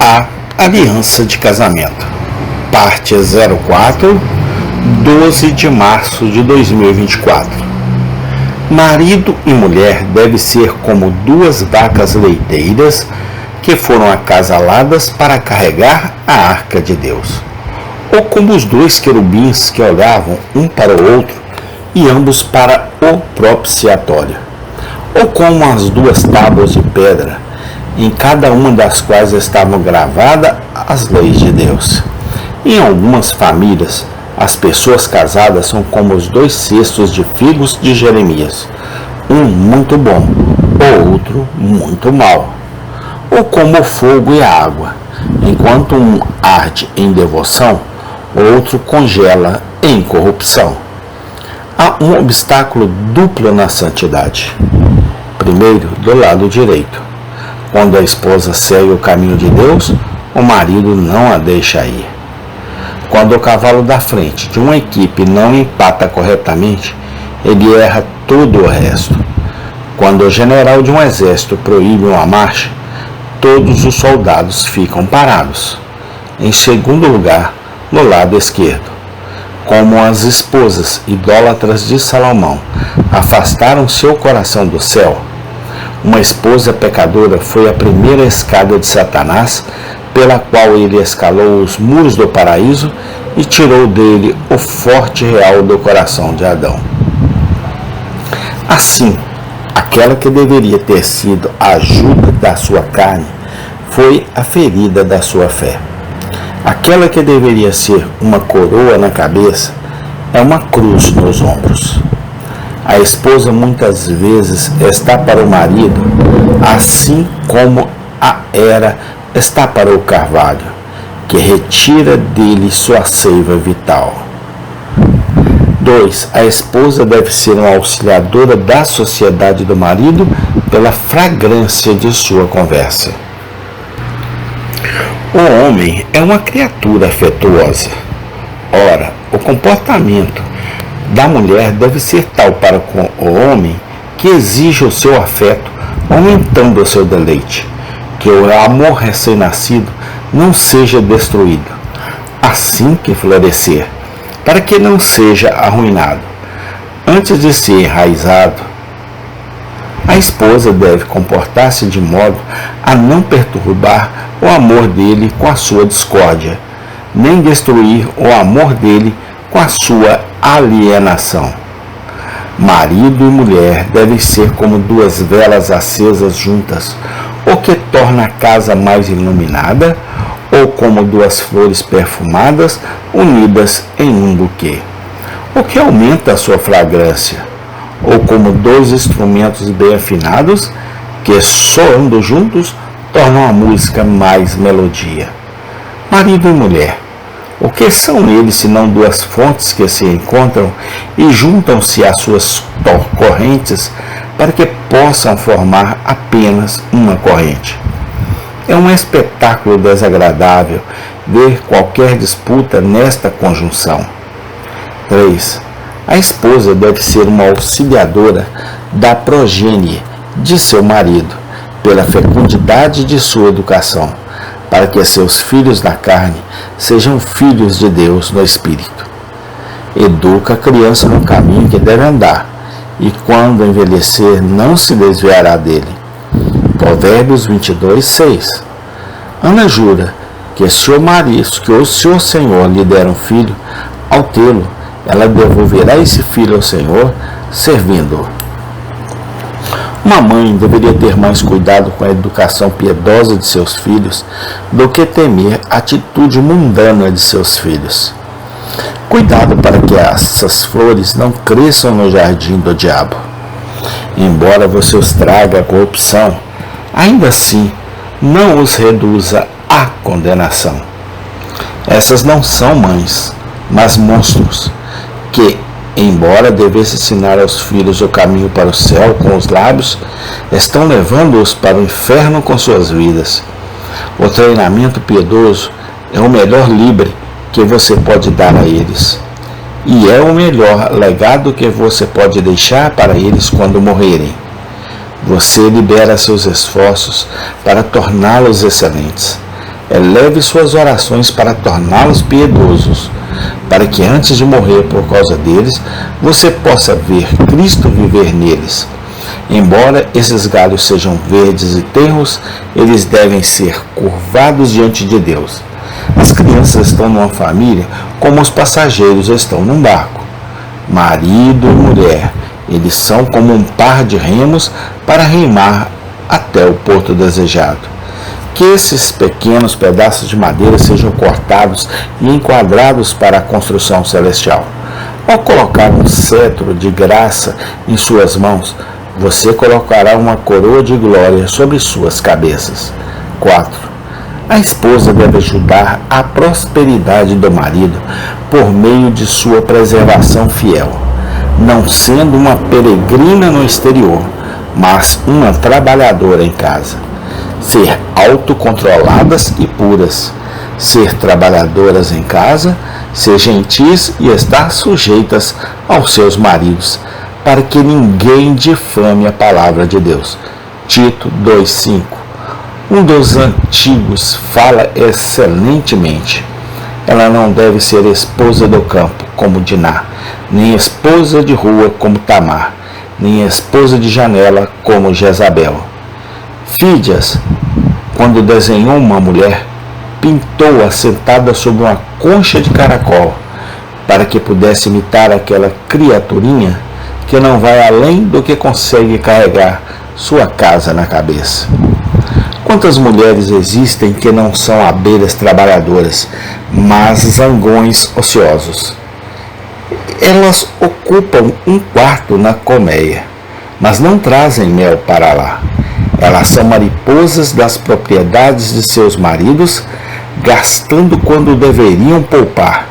A Aliança de Casamento, parte 04, 12 de março de 2024. Marido e mulher devem ser como duas vacas leiteiras que foram acasaladas para carregar a arca de Deus, ou como os dois querubins que olhavam um para o outro e ambos para o propiciatório, ou como as duas tábuas de pedra, em cada uma das quais estavam gravadas as leis de Deus. Em algumas famílias, as pessoas casadas são como os dois cestos de figos de Jeremias, um muito bom, o outro muito mau, ou como o fogo e a água, enquanto um arde em devoção, o outro congela em corrupção. Há um obstáculo duplo na santidade. Primeiro, do lado direito. Quando a esposa segue o caminho de Deus, o marido não a deixa ir. Quando o cavalo da frente de uma equipe não empata corretamente, ele erra todo o resto. Quando o general de um exército proíbe uma marcha, todos os soldados ficam parados. Em segundo lugar, no lado esquerdo. Como as esposas idólatras de Salomão afastaram seu coração do céu, uma esposa pecadora foi a primeira escada de Satanás, pela qual ele escalou os muros do paraíso e tirou dele o forte real do coração de Adão. Assim, aquela que deveria ter sido a ajuda da sua carne foi a ferida da sua fé. Aquela que deveria ser uma coroa na cabeça é uma cruz nos ombros. A esposa muitas vezes está para o marido, assim como a era está para o carvalho, que retira dele sua seiva vital. 2. A esposa deve ser uma auxiliadora da sociedade do marido pela fragrância de sua conversa. O homem é uma criatura afetuosa. Ora, o comportamento da mulher deve ser tal para com o homem que exige o seu afeto, aumentando o seu deleite, que o amor recém-nascido não seja destruído, assim que florescer, para que não seja arruinado. Antes de ser enraizado, a esposa deve comportar-se de modo a não perturbar o amor dele com a sua discórdia, nem destruir o amor dele com a sua alienação. Marido e mulher devem ser como duas velas acesas juntas, o que torna a casa mais iluminada, ou como duas flores perfumadas unidas em um buquê, o que aumenta a sua fragrância, ou como dois instrumentos bem afinados que, soando juntos, tornam a música mais melodia. Marido e mulher, o que são eles senão duas fontes que se encontram e juntam-se às suas correntes para que possam formar apenas uma corrente? É um espetáculo desagradável ver qualquer disputa nesta conjunção. 3. A esposa deve ser uma auxiliadora da progenie de seu marido, pela fecundidade de sua educação, para que seus filhos na carne sejam filhos de Deus no Espírito. Educa a criança no caminho que deve andar, e quando envelhecer não se desviará dele. Provérbios 22:6. Ana jura que se o Senhor lhe der um filho, ao tê-lo, ela devolverá esse filho ao Senhor, servindo-o. Uma mãe deveria ter mais cuidado com a educação piedosa de seus filhos do que temer a atitude mundana de seus filhos. Cuidado para que essas flores não cresçam no jardim do diabo. Embora você os traga à corrupção, ainda assim não os reduza à condenação. Essas não são mães, mas monstros, que, embora devesse ensinar aos filhos o caminho para o céu com os lábios, estão levando-os para o inferno com suas vidas. O treinamento piedoso é o melhor livre que você pode dar a eles, e é o melhor legado que você pode deixar para eles quando morrerem. Você libera seus esforços para torná-los excelentes. eleve suas orações para torná-los piedosos, para que antes de morrer por causa deles, você possa ver Cristo viver neles. Embora esses galhos sejam verdes e tenros, eles devem ser curvados diante de Deus. As crianças estão numa família como os passageiros estão num barco. Marido e mulher, eles são como um par de remos para remar até o porto desejado. Que esses pequenos pedaços de madeira sejam cortados e enquadrados para a construção celestial. Ao colocar um cetro de graça em suas mãos, você colocará uma coroa de glória sobre suas cabeças. 4. A esposa deve ajudar a prosperidade do marido por meio de sua preservação fiel, não sendo uma peregrina no exterior, mas uma trabalhadora em casa. Ser autocontroladas e puras, ser trabalhadoras em casa, ser gentis e estar sujeitas aos seus maridos, para que ninguém difame a palavra de Deus. Tito 2,5. Um dos antigos fala excelentemente. Ela não deve ser esposa do campo, como Diná, nem esposa de rua, como Tamar, nem esposa de janela, como Jezabel. Fídias, quando desenhou uma mulher, pintou-a sentada sobre uma concha de caracol, para que pudesse imitar aquela criaturinha que não vai além do que consegue carregar sua casa na cabeça. Quantas mulheres existem que não são abelhas trabalhadoras, mas zangões ociosos? Elas ocupam um quarto na colmeia, mas não trazem mel para lá. Elas são mariposas das propriedades de seus maridos, gastando quando deveriam poupar.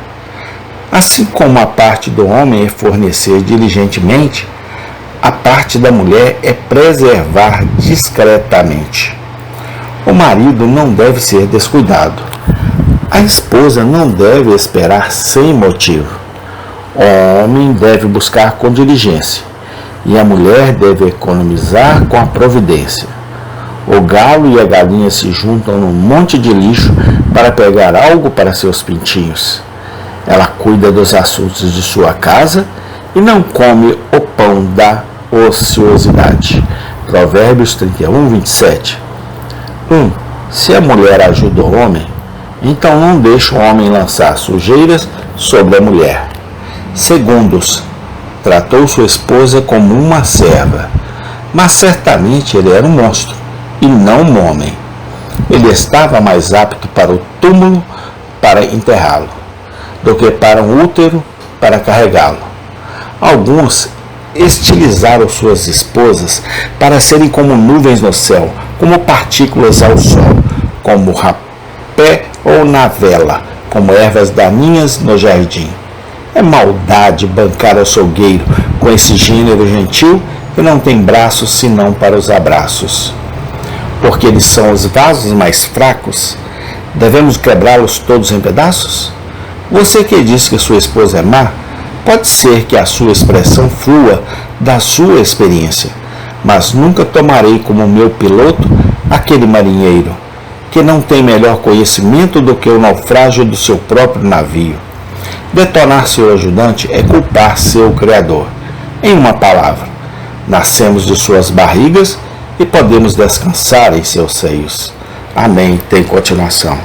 Assim como a parte do homem é fornecer diligentemente, a parte da mulher é preservar discretamente. O marido não deve ser descuidado. A esposa não deve esperar sem motivo. O homem deve buscar com diligência, e a mulher deve economizar com a providência. O galo e a galinha se juntam num monte de lixo para pegar algo para seus pintinhos. Ela cuida dos assuntos de sua casa e não come o pão da ociosidade. Provérbios 31:27. 1. Se a mulher ajuda o homem, então não deixa o homem lançar sujeiras sobre a mulher. 2. Tratou sua esposa como uma serva, mas certamente ele era um monstro e não um homem. Ele estava mais apto para o túmulo para enterrá-lo do que para um útero para carregá-lo. Alguns estilizaram suas esposas para serem como nuvens no céu, como partículas ao sol, como rapé ou na vela, como ervas daninhas no jardim. É maldade bancar açougueiro com esse gênero gentil que não tem braços senão para os abraços. Porque eles são os vasos mais fracos, devemos quebrá-los todos em pedaços? Você que diz que sua esposa é má, pode ser que a sua expressão flua da sua experiência, mas nunca tomarei como meu piloto aquele marinheiro que não tem melhor conhecimento do que o naufrágio do seu próprio navio. Detonar seu ajudante é culpar seu Criador. Em uma palavra, nascemos de suas barrigas e podemos descansar em seus seios. Amém. Tem continuação.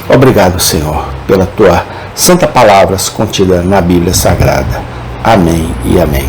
Obrigado, Senhor, pela tua santa palavra contida na Bíblia Sagrada. Amém e amém.